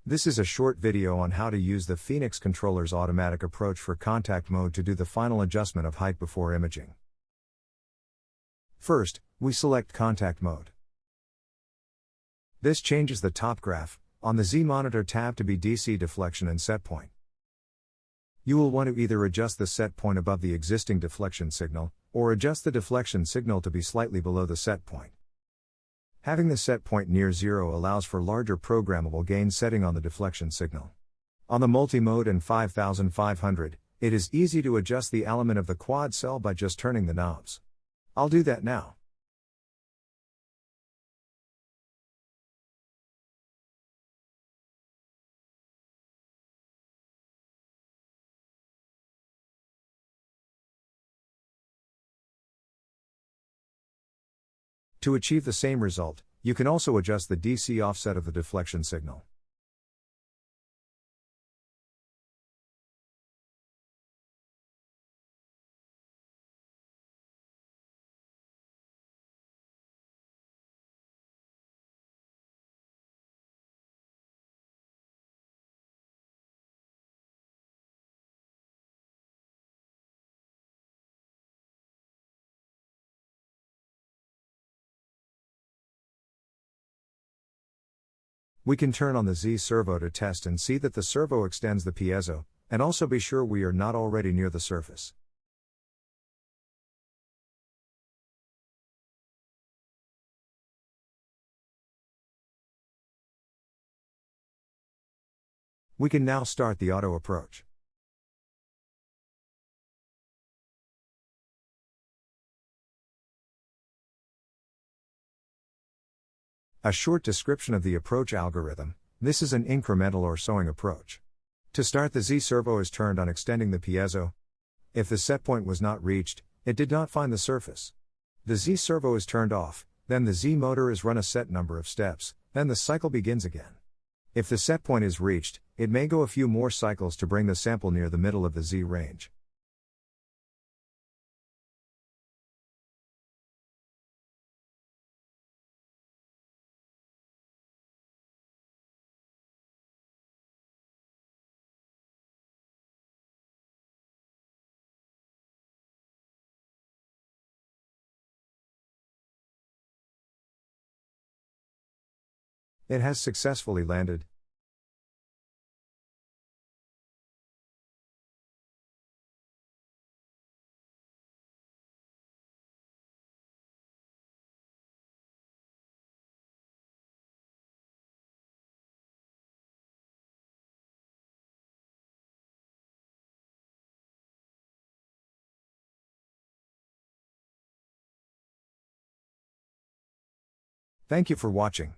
This is a short video on how to use the Phoenix controller's automatic approach for contact mode to do the final adjustment of height before imaging. First, we select contact mode. This changes the top graph on the Z monitor tab to be DC deflection and set point. You will want to either adjust the set point above the existing deflection signal, or adjust the deflection signal to be slightly below the set point. Having the set point near zero allows for larger programmable gain setting on the deflection signal. On the multi-mode and 5500, it is easy to adjust the element of the quad cell by just turning the knobs. I'll do that now. To achieve the same result, you can also adjust the DC offset of the deflection signal. We can turn on the Z servo to test and see that the servo extends the piezo, and also be sure we are not already near the surface. We can now start the auto approach. A short description of the approach algorithm. This is an incremental or sewing approach. To start, the Z servo is turned on extending the piezo. If the set point was not reached, it did not find the surface. The Z servo is turned off, then the Z motor is run a set number of steps, then the cycle begins again. If the set point is reached, it may go a few more cycles to bring the sample near the middle of the Z range. It has successfully landed. Thank you for watching.